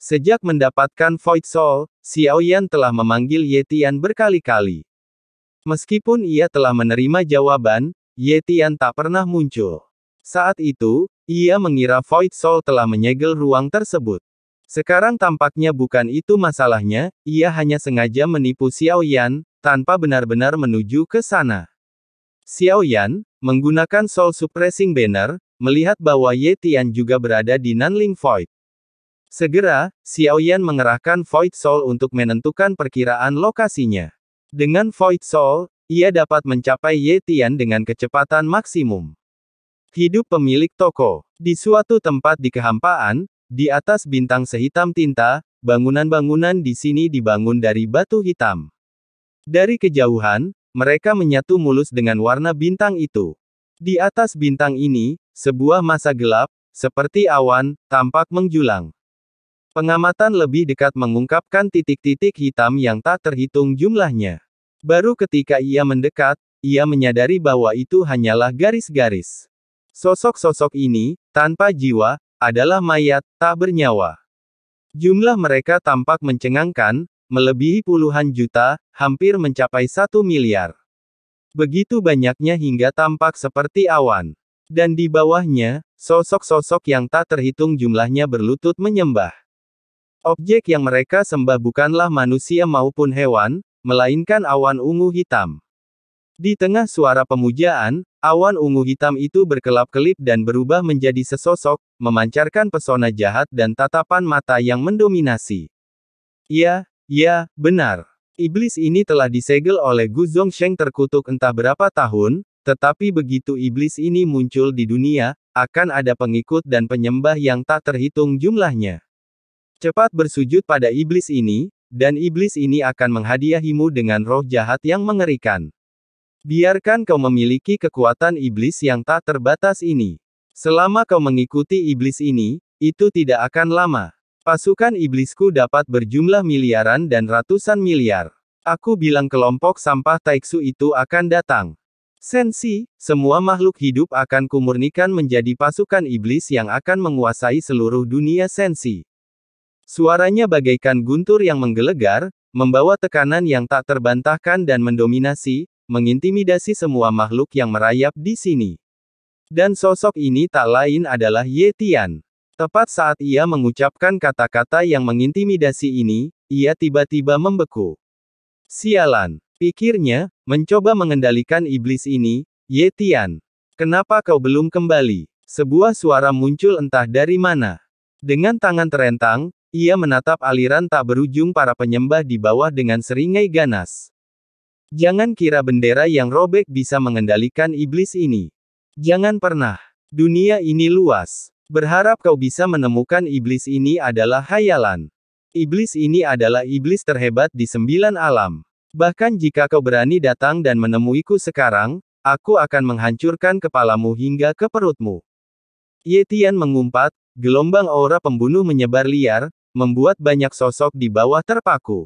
Sejak mendapatkan Void Soul, Xiaoyan telah memanggil Ye Tian berkali-kali. Meskipun ia telah menerima jawaban, Ye Tian tak pernah muncul. Saat itu, ia mengira Void Soul telah menyegel ruang tersebut. Sekarang tampaknya bukan itu masalahnya, ia hanya sengaja menipu Xiaoyan, tanpa benar-benar menuju ke sana. Xiaoyan, menggunakan Soul Suppressing Banner, melihat bahwa Ye Tian juga berada di Nanling Void. Segera, Xiaoyan mengerahkan Void Soul untuk menentukan perkiraan lokasinya. Dengan Void Soul, ia dapat mencapai Ye Tian dengan kecepatan maksimum. Hidup pemilik toko. Di suatu tempat di kehampaan, di atas bintang sehitam tinta, bangunan-bangunan di sini dibangun dari batu hitam. Dari kejauhan, mereka menyatu mulus dengan warna bintang itu. Di atas bintang ini, sebuah masa gelap, seperti awan, tampak menjulang. Pengamatan lebih dekat mengungkapkan titik-titik hitam yang tak terhitung jumlahnya. Baru ketika ia mendekat, ia menyadari bahwa itu hanyalah garis-garis. Sosok-sosok ini, tanpa jiwa, adalah mayat, tak bernyawa. Jumlah mereka tampak mencengangkan, melebihi puluhan juta, hampir mencapai 1 miliar. Begitu banyaknya hingga tampak seperti awan. Dan di bawahnya, sosok-sosok yang tak terhitung jumlahnya berlutut menyembah. Objek yang mereka sembah bukanlah manusia maupun hewan, melainkan awan ungu hitam. Di tengah suara pemujaan, awan ungu hitam itu berkelap-kelip dan berubah menjadi sesosok, memancarkan pesona jahat dan tatapan mata yang mendominasi. Ya, benar. Iblis ini telah disegel oleh Gu Zongsheng terkutuk entah berapa tahun, tetapi begitu iblis ini muncul di dunia, akan ada pengikut dan penyembah yang tak terhitung jumlahnya. Cepat bersujud pada iblis ini, dan iblis ini akan menghadiahimu dengan roh jahat yang mengerikan. Biarkan kau memiliki kekuatan iblis yang tak terbatas ini. Selama kau mengikuti iblis ini, itu tidak akan lama. Pasukan iblisku dapat berjumlah miliaran dan ratusan miliar. Aku bilang kelompok sampah Taiksu itu akan datang. Sensi, semua makhluk hidup akan kumurnikan menjadi pasukan iblis yang akan menguasai seluruh dunia sensi. Suaranya bagaikan guntur yang menggelegar, membawa tekanan yang tak terbantahkan dan mendominasi, mengintimidasi semua makhluk yang merayap di sini. Dan sosok ini tak lain adalah Ye Tian. Tepat saat ia mengucapkan kata-kata yang mengintimidasi ini, ia tiba-tiba membeku. Sialan, pikirnya, mencoba mengendalikan iblis ini. Ye Tian, kenapa kau belum kembali? Sebuah suara muncul entah dari mana. Dengan tangan terentang, ia menatap aliran tak berujung para penyembah di bawah dengan seringai ganas. Jangan kira bendera yang robek bisa mengendalikan iblis ini. Jangan pernah. Dunia ini luas. Berharap kau bisa menemukan iblis ini adalah hayalan. Iblis ini adalah iblis terhebat di 9 alam. Bahkan jika kau berani datang dan menemuiku sekarang, aku akan menghancurkan kepalamu hingga ke perutmu. Ye Tian mengumpat, gelombang aura pembunuh menyebar liar, membuat banyak sosok di bawah terpaku.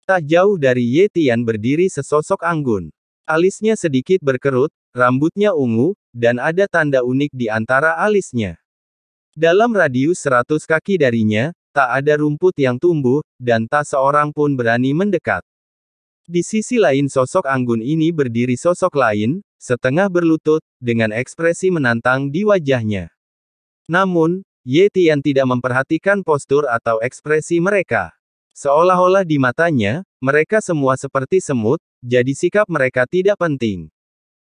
Tak jauh dari Ye Tian berdiri sesosok anggun. Alisnya sedikit berkerut, rambutnya ungu, dan ada tanda unik di antara alisnya. Dalam radius 100 kaki darinya, tak ada rumput yang tumbuh, dan tak seorang pun berani mendekat. Di sisi lain sosok anggun ini berdiri sosok lain, setengah berlutut, dengan ekspresi menantang di wajahnya. Namun, Ye Tian tidak memperhatikan postur atau ekspresi mereka. Seolah-olah di matanya, mereka semua seperti semut, jadi sikap mereka tidak penting.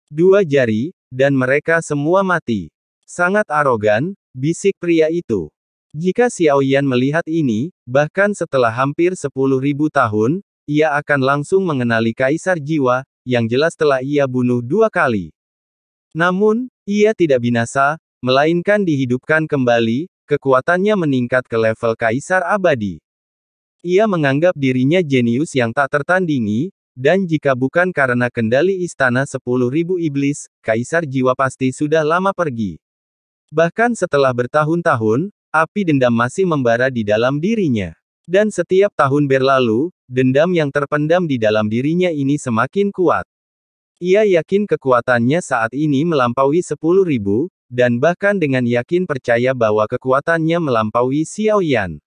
2 jari, dan mereka semua mati. Sangat arogan, bisik pria itu. Jika Xiaoyan melihat ini, bahkan setelah hampir 10.000 tahun, ia akan langsung mengenali Kaisar Jiwa, yang jelas telah ia bunuh 2 kali. Namun, ia tidak binasa, melainkan dihidupkan kembali, kekuatannya meningkat ke level Kaisar Abadi. Ia menganggap dirinya jenius yang tak tertandingi, dan jika bukan karena kendali istana 10.000 iblis, Kaisar Jiwa pasti sudah lama pergi. Bahkan setelah bertahun-tahun, api dendam masih membara di dalam dirinya. Dan setiap tahun berlalu, dendam yang terpendam di dalam dirinya ini semakin kuat. Ia yakin kekuatannya saat ini melampaui 10.000, dan bahkan dengan yakin percaya bahwa kekuatannya melampaui Xiaoyan.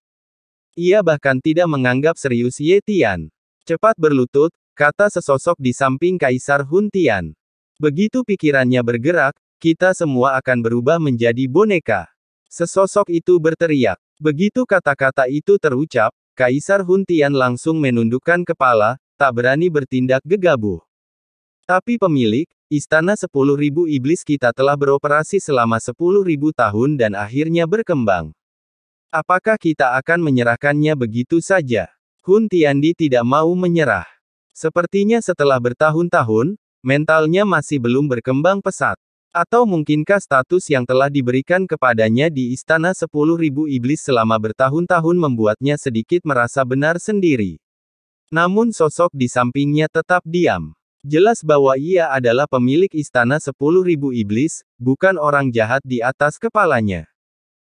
Ia bahkan tidak menganggap serius Ye Tian. Cepat berlutut, kata sesosok di samping Kaisar Hun Tian. Begitu pikirannya bergerak, kita semua akan berubah menjadi boneka. Sesosok itu berteriak. Begitu kata-kata itu terucap, Kaisar Hun Tian langsung menundukkan kepala, tak berani bertindak gegabah. Tapi pemilik, Istana 10.000 Iblis kita telah beroperasi selama 10.000 tahun dan akhirnya berkembang. Apakah kita akan menyerahkannya begitu saja? Hun Tiandi tidak mau menyerah. Sepertinya setelah bertahun-tahun, mentalnya masih belum berkembang pesat. Atau mungkinkah status yang telah diberikan kepadanya di Istana 10.000 Iblis selama bertahun-tahun membuatnya sedikit merasa benar sendiri. Namun sosok di sampingnya tetap diam. Jelas bahwa ia adalah pemilik Istana 10.000 Iblis, bukan orang jahat di atas kepalanya.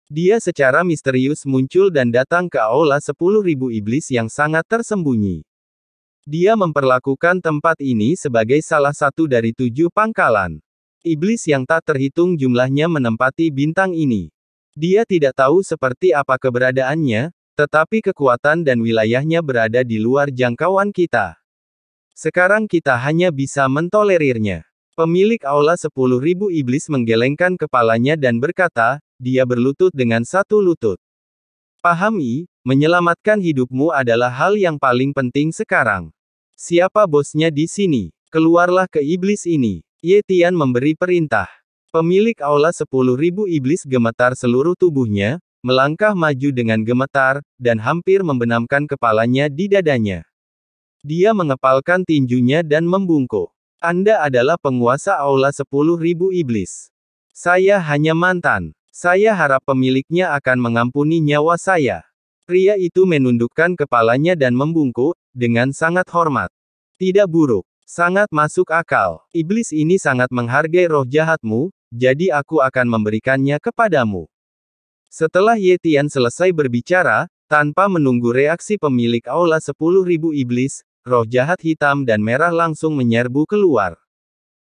Dia secara misterius muncul dan datang ke Aula 10.000 Iblis yang sangat tersembunyi. Dia memperlakukan tempat ini sebagai salah satu dari 7 pangkalan iblis yang tak terhitung jumlahnya menempati bintang ini. Dia tidak tahu seperti apa keberadaannya, tetapi kekuatan dan wilayahnya berada di luar jangkauan kita. Sekarang kita hanya bisa mentolerirnya. Pemilik Aula 10.000 Iblis menggelengkan kepalanya dan berkata, dia berlutut dengan satu lutut. Pahami, menyelamatkan hidupmu adalah hal yang paling penting sekarang. Siapa bosnya di sini? Keluarlah ke iblis ini. Ye Tian memberi perintah. Pemilik Aula 10.000 Iblis gemetar seluruh tubuhnya, melangkah maju dengan gemetar, dan hampir membenamkan kepalanya di dadanya. Dia mengepalkan tinjunya dan membungkuk. Anda adalah penguasa Aula 10.000 Iblis. Saya hanya mantan. Saya harap pemiliknya akan mengampuni nyawa saya. Pria itu menundukkan kepalanya dan membungkuk, dengan sangat hormat. Tidak buruk. Sangat masuk akal. Iblis ini sangat menghargai roh jahatmu, jadi aku akan memberikannya kepadamu. Setelah Ye Tian selesai berbicara, tanpa menunggu reaksi pemilik Aula 10.000 Iblis, roh jahat hitam dan merah langsung menyerbu keluar.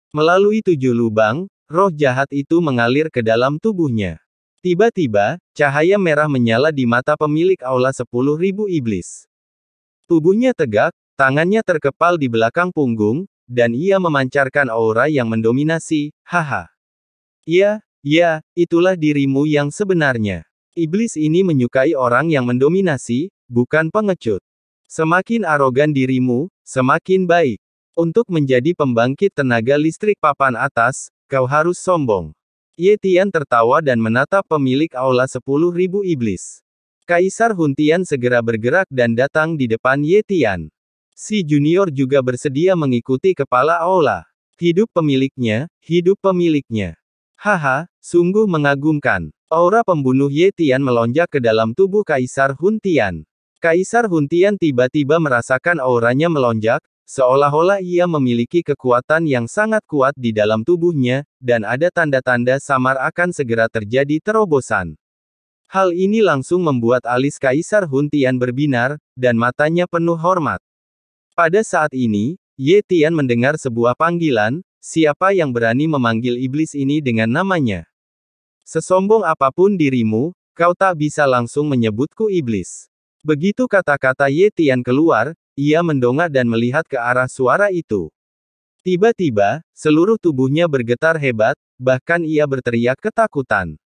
Melalui 7 lubang, roh jahat itu mengalir ke dalam tubuhnya. Tiba-tiba, cahaya merah menyala di mata pemilik Aula 10.000 Iblis. Tubuhnya tegak, tangannya terkepal di belakang punggung, dan ia memancarkan aura yang mendominasi, haha. Ya, itulah dirimu yang sebenarnya. Iblis ini menyukai orang yang mendominasi, bukan pengecut. Semakin arogan dirimu, semakin baik. Untuk menjadi pembangkit tenaga listrik papan atas, kau harus sombong. Ye Tian tertawa dan menatap pemilik Aula 10.000 Iblis. Kaisar Hun Tian segera bergerak dan datang di depan Ye Tian. Si junior juga bersedia mengikuti kepala Aula. Hidup pemiliknya, hidup pemiliknya. Haha, sungguh mengagumkan. Aura pembunuh Ye Tian melonjak ke dalam tubuh Kaisar Hun Tian. Kaisar Hun Tian tiba-tiba merasakan auranya melonjak, seolah-olah ia memiliki kekuatan yang sangat kuat di dalam tubuhnya, dan ada tanda-tanda samar akan segera terjadi terobosan. Hal ini langsung membuat alis Kaisar Hun Tian berbinar, dan matanya penuh hormat. Pada saat ini, Ye Tian mendengar sebuah panggilan, siapa yang berani memanggil iblis ini dengan namanya? Sesombong apapun dirimu, kau tak bisa langsung menyebutku iblis. Begitu kata-kata Ye Tian keluar, ia mendongak dan melihat ke arah suara itu. Tiba-tiba, seluruh tubuhnya bergetar hebat, bahkan ia berteriak ketakutan.